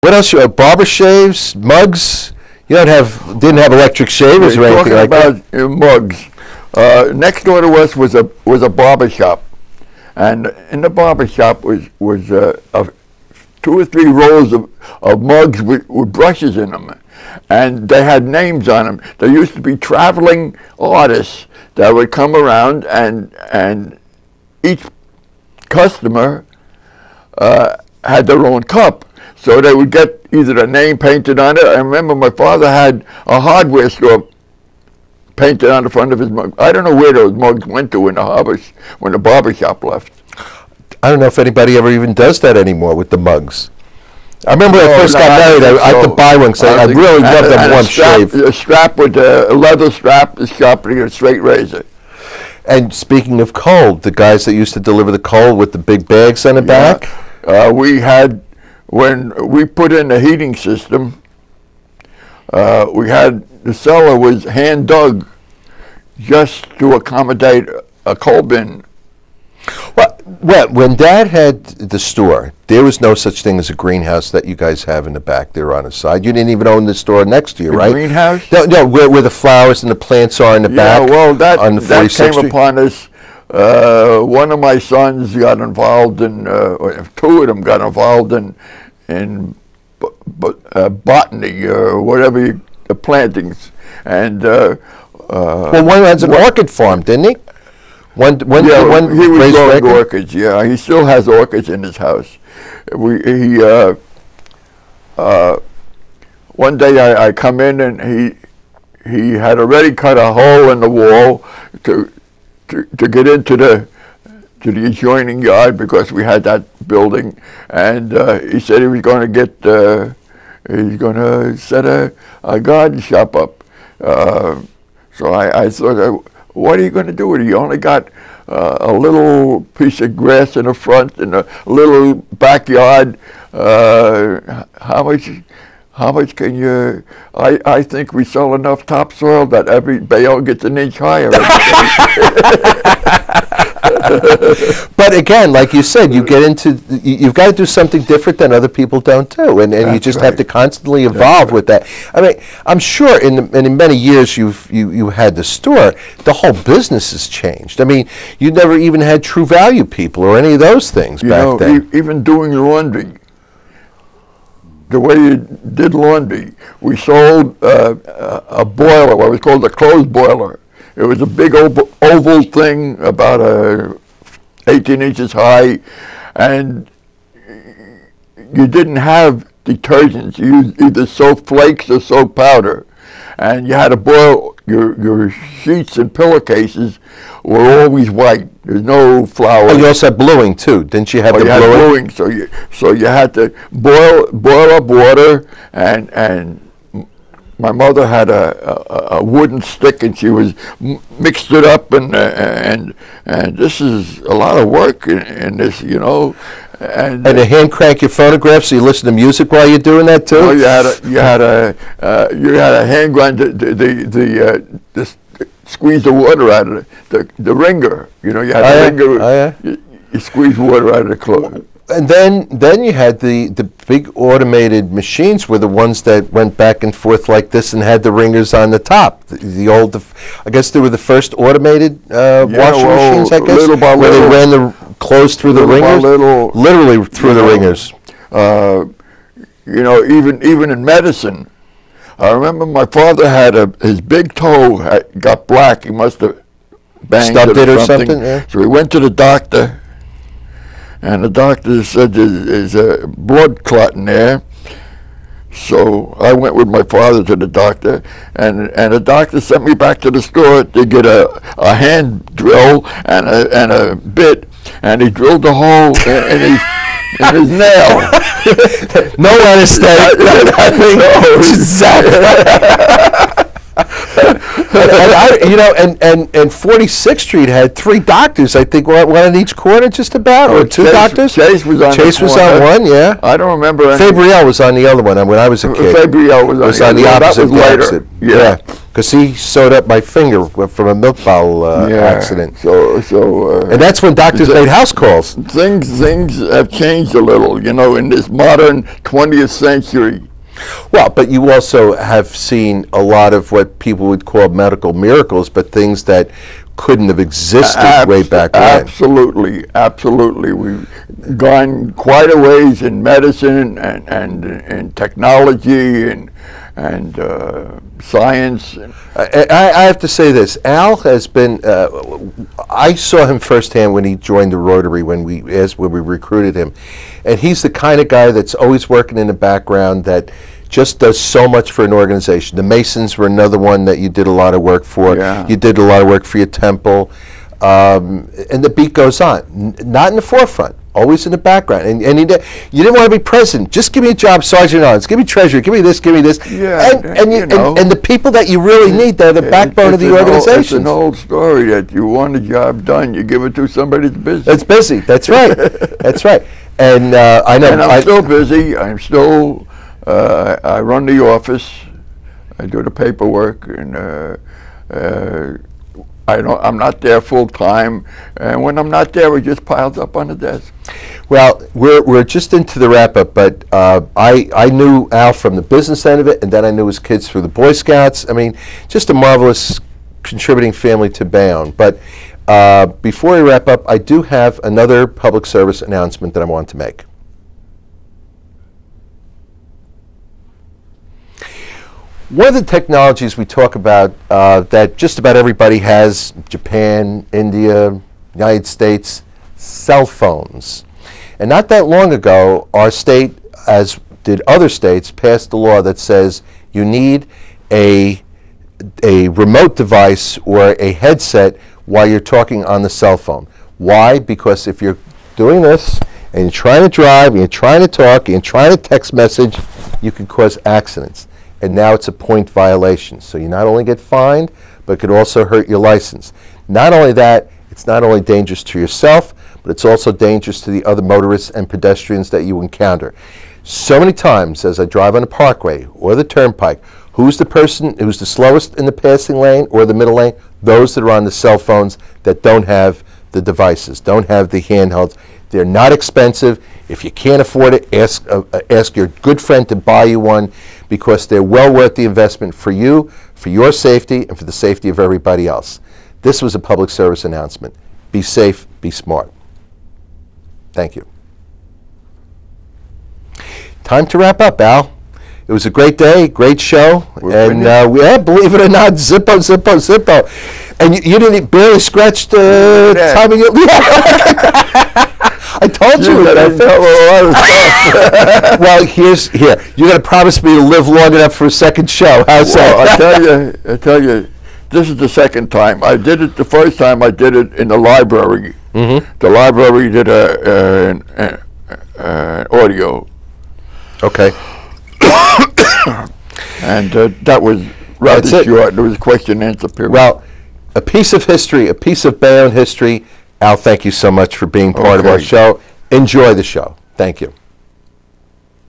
What else? Barber shaves, mugs. You didn't have electric shavers or anything like that. Talking about mugs. Next door to us was a barber shop, and in the barber shop was 2 or 3 rows of mugs with brushes in them, and they had names on them. There used to be traveling artists that would come around, and each customer had their own cup. So they would get either a name painted on it. I remember my father had a hardware store painted on the front of his mug. I don't know where those mugs went to when the barber shop left. I don't know if anybody ever even does that anymore with the mugs. I remember when I first got married, I had to buy one because I really loved that warm shave. A strap with a leather strap, the sharpening a straight razor. And speaking of coal, the guys that used to deliver the coal with the big bags on the back? We had, when we put in the heating system, we had, the cellar was hand dug just to accommodate a coal bin. Well, when Dad had the store, there was no such thing as a greenhouse that you guys have in the back there on the side. You didn't even own the store next to you, right? Greenhouse? No, where the flowers and the plants are in the back. Yeah, well, that came Street? upon us. One of my sons got involved in, or 2 of them got involved in botany or whatever, the plantings. And well, one has an orchid farm, didn't he? He was growing orchids. Yeah, he still has orchids in his house. One day I come in and he had already cut a hole in the wall to get into the adjoining yard because we had that building, and he said he was going to set a garden shop up. So I thought, what are you going to do with it? You only got a little piece of grass in the front and a little backyard. How much can you? I think we sell enough topsoil that every Bayonne gets an inch higher. But again, like you said, you've got to do something different that other people don't do, and you just have to constantly evolve with that. I mean, I'm sure in many years you had the store, the whole business has changed. I mean, you never even had True Value people or any of those things back then. Even doing laundry. The way you did laundry, we sold a boiler, what was called a clothes boiler. It was a big oval thing, about 18 inches high, and you didn't have detergents. You used either soap flakes or soap powder, and you had to boil your sheets and pillowcases were always white. There's no flour. Oh, you also had bluing too, didn't you have the bluing? So you had to boil up water, and my mother had a wooden stick, and she was mixed it up, and this is a lot of work in this, you know. And a hand crank your phonograph so you listen to music while you're doing that too. Oh, you had a hand grind the squeeze the water out of the wringer. You know, you had the wringer. Oh, yeah. You squeeze water out of the clothes. And then you had the big automated machines were the ones that went back and forth like this and had the ringers on the top. The old, I guess they were the first automated washing machines, I guess, little by where little, they ran the clothes through the ringers? Literally through the ringers. You know, even in medicine, I remember my father had his big toe got black. He must have banged stubbed it or something. Yeah. So he went to the doctor, and the doctor said there's a blood clot in there. So I went with my father to the doctor, and the doctor sent me back to the store to get a hand drill and a bit, and he drilled a hole in his nail. No anesthetic. Exactly. and 46th Street had 3 doctors. I think one on each corner, just about, or 2 doctors. Chase was on. Chase was on one, yeah. I don't remember. Fabriel was on the other one when I was a kid. Fabriel was on the opposite exit. Yeah, because he sewed up my finger from a milk bottle accident. And that's when doctors made house calls. Things have changed a little, in this modern 20th century. Well, but you also have seen a lot of what people would call medical miracles, but things that couldn't have existed way back then. Absolutely. We've gone quite a ways in medicine and in technology and science. I have to say this. Al has been. I saw him firsthand when he joined the Rotary when we recruited him, and he's the kind of guy that's always working in the background that just does so much for an organization. The Masons were another one that you did a lot of work for. Yeah. You did a lot of work for your temple, and the beat goes on. Not in the forefront. Always in the background, and you didn't want to be president. Just give me a job, Sergeant Arns. Give me treasurer. Give me this. Give me this. Yeah, and the people that you really need, they're the backbone of the organization. It's an old story that you want a job done, you give it to somebody that's busy. That's busy. That's right. That's right. And I know. And I'm still busy. I'm still. I run the office. I do the paperwork, and I'm not there full time, and when I'm not there, it just piles up on the desk. Well, we're just into the wrap up, but I knew Al from the business end of it, and then I knew his kids through the Boy Scouts. I mean, just a marvelous contributing family to Bayonne. But before we wrap up, I do have another public service announcement that I want to make. One of the technologies we talk about that just about everybody has, Japan, India, United States, cell phones. And not that long ago, our state, as did other states, passed a law that says you need a remote device or a headset while you're talking on the cell phone. Why? Because if you're doing this and you're trying to drive, and you're trying to talk, and you're trying to text message, you can cause accidents. And now it's a point violation. So you not only get fined, but it could also hurt your license. Not only that, it's not only dangerous to yourself, but it's also dangerous to the other motorists and pedestrians that you encounter. So many times as I drive on the parkway or the turnpike, who's the person who's the slowest in the passing lane or the middle lane? Those that are on the cell phones that don't have the devices, don't have the handhelds. They're not expensive. If you can't afford it, ask your good friend to buy you one, because they're well worth the investment for you, for your safety, and for the safety of everybody else. This was a public service announcement. Be safe, be smart. Thank you. Time to wrap up, Al. It was a great day, great show, and believe it or not, Zippo. And you didn't barely scratch the time of your... I told you that. Well, here. You got to promise me to live long enough for a second show. How's that? I tell you, this is the second time. I did it the first time. I did it in the library. Mm-hmm. The library did an audio. Okay. And that was rather short. There was a question and answer period. Well, a piece of history, a piece of Bayonne history. Al, thank you so much for being part of our show. Enjoy the show. Thank you.